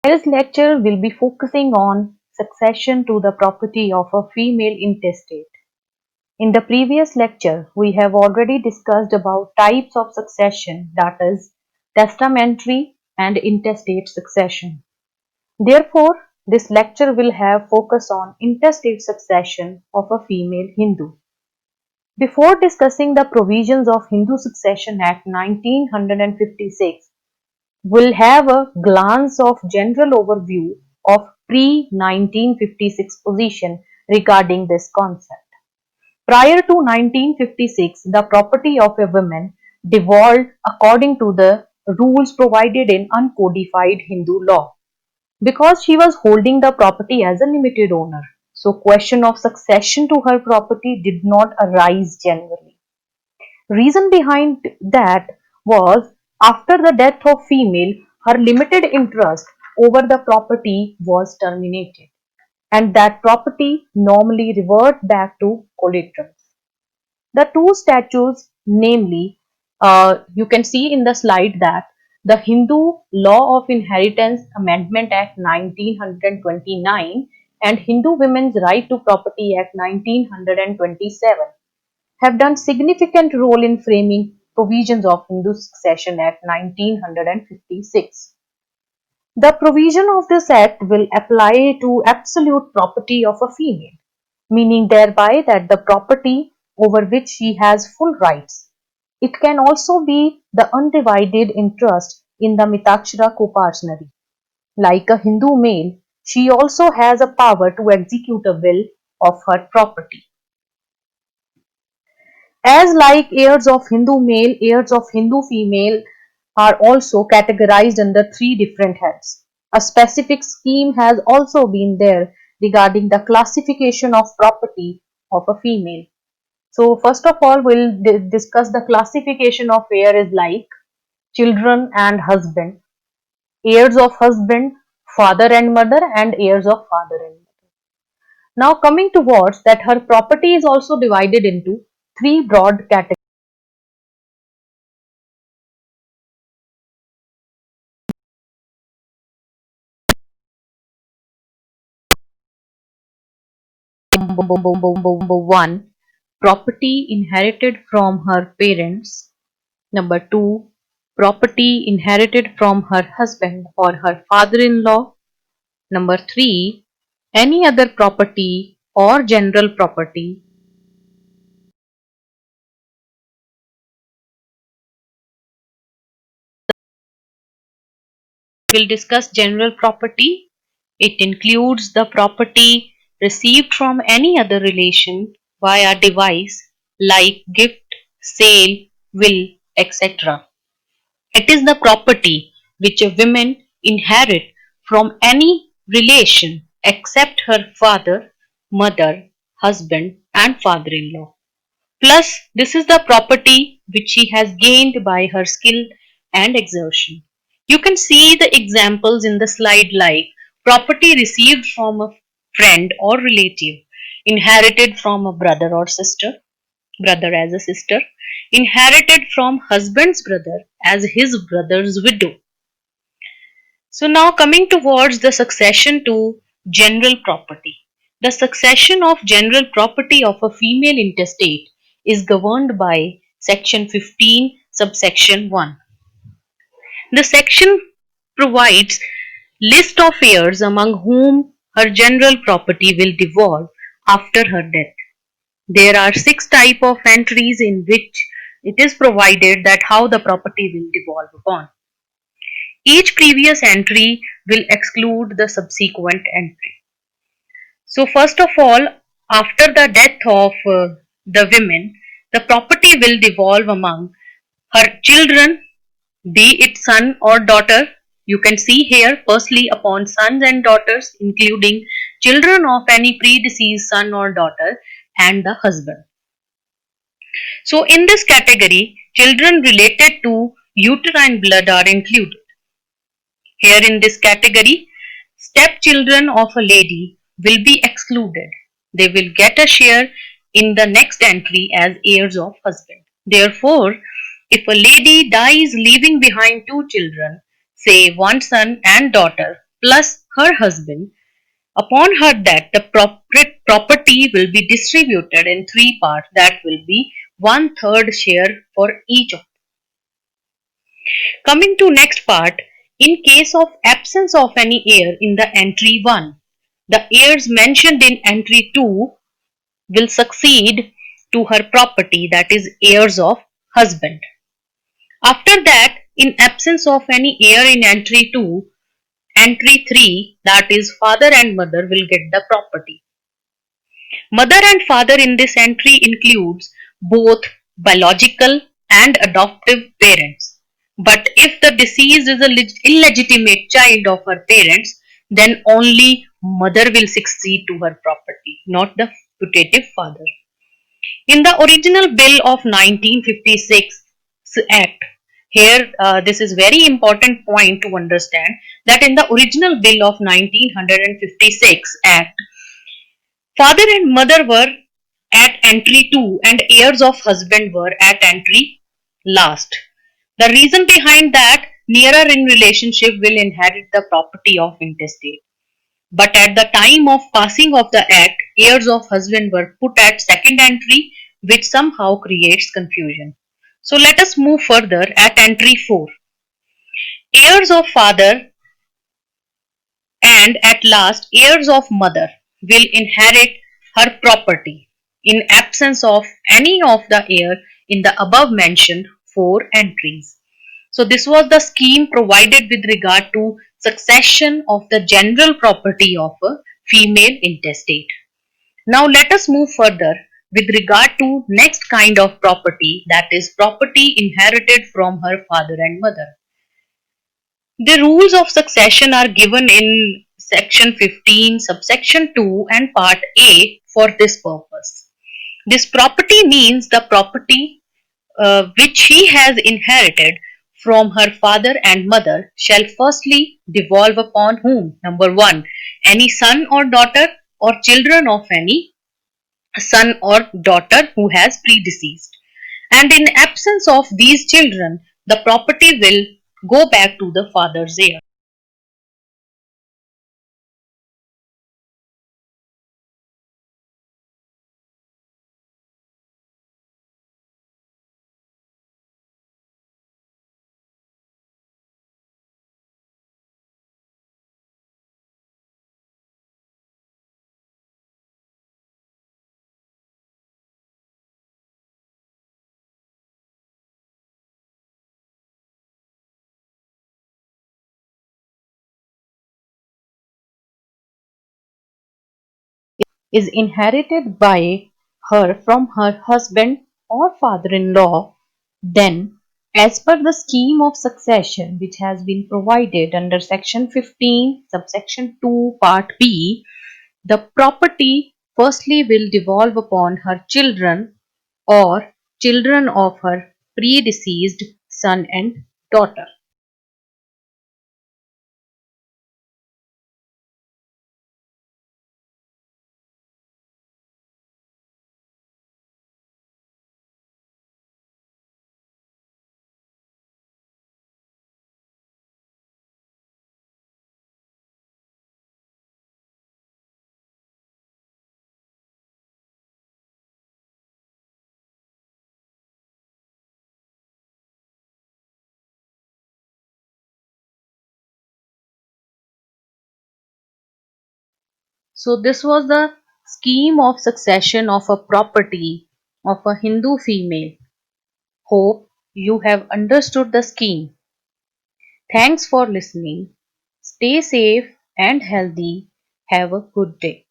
Today's lecture will be focusing on succession to the property of a female intestate. In the previous lecture, we have already discussed about types of succession, that is, testamentary and intestate succession. Therefore, this lecture will have focus on intestate succession of a female Hindu. Before discussing the provisions of Hindu Succession Act 1956, we'll have a glance of general overview of pre-1956 position regarding this concept. Prior to 1956, the property of a woman devolved according to the rules provided in uncodified Hindu law because she was holding the property as a limited owner. So question of succession to her property did not arise generally. Reason behind that was after the death of female, her limited interest over the property was terminated and that property normally revert back to collaterals. The two statutes, namely, you can see in the slide that the Hindu Law of Inheritance Amendment Act 1929 and Hindu Women's Right to Property Act 1927 have done significant role in framing provisions of Hindu Succession Act 1956. The provision of this act will apply to absolute property of a female, meaning thereby that the property over which she has full rights. It can also be the undivided interest in the Mitakshara coparcenary. Like a Hindu male, she also has a power to execute a will of her property. As like heirs of Hindu male, heirs of Hindu female are also categorized under three different heads. A specific scheme has also been there regarding the classification of property of a female. So first of all, we'll discuss the classification of heir is like children and husband, heirs of husband, father and mother, and heirs of father and mother. Now coming towards that her property is also divided into three broad categories. Number one, property inherited from her parents. Number two, property inherited from her husband or her father-in-law. Number three, any other property or general property. We'll discuss general property. It includes the property received from any other relation via device like gift, sale, will, etc. It is the property which a woman inherit from any relation except her father, mother, husband and father-in-law. Plus, this is the property which she has gained by her skill and exertion. You can see the examples in the slide like property received from a friend or relative, inherited from a brother or sister, brother as a sister, inherited from husband's brother as his brother's widow. So now coming towards the succession to general property. The succession of general property of a female intestate is governed by section 15 subsection 1. The section provides list of heirs among whom her general property will devolve after her death. There are 6 types of entries in which it is provided that how the property will devolve upon. Each previous entry will exclude the subsequent entry. So first of all, after the death of the women, the property will devolve among her children, be it son or daughter. You can see here firstly upon sons and daughters, including children of any predeceased son or daughter and the husband. So in this category, children related to uterine blood are included. Here in this category, stepchildren of a lady will be excluded. They will get a share in the next entry as heirs of husband. Therefore, if a lady dies leaving behind 2 children, say one son and daughter, plus her husband. Upon her death, the property will be distributed in three parts that will be one third share for each of. Coming to next part, in case of absence of any heir in the entry 1, the heirs mentioned in entry 2 will succeed to her property, that is heirs of husband. After that, in absence of any heir in entry 2, entry 3, that is father and mother will get the property. Mother and father in this entry includes both biological and adoptive parents. But if the deceased is a illegitimate child of her parents, then only mother will succeed to her property, not the putative father. In the original bill of 1956 Act, here this is very important point to understand that in the original bill of 1956 Act, father and mother were at entry 2 and heirs of husband were at entry last. The reason behind that, nearer in relationship will inherit the property of intestate. But at the time of passing of the act, heirs of husband were put at second entry, which somehow creates confusion. So let us move further at entry 4. Heirs of father and at last heirs of mother will inherit her property in absence of any of the heir in the above mentioned four entries. So this was the scheme provided with regard to succession of the general property of a female intestate. Now let us move further with regard to next kind of property, that is property inherited from her father and mother. The rules of succession are given in section 15, subsection 2 and part A for this purpose. This property means the property which she has inherited from her father and mother shall firstly devolve upon whom? Number 1. Any son or daughter or children of any son or daughter who has predeceased. And in absence of these children, the property will go back to the father's heir. Is inherited by her from her husband or father-in-law, then, as per the scheme of succession which has been provided under section 15, subsection 2, part B, the property firstly will devolve upon her children or children of her predeceased son and daughter. So this was the scheme of succession of a property of a Hindu female. Hope you have understood the scheme. Thanks for listening. Stay safe and healthy. Have a good day.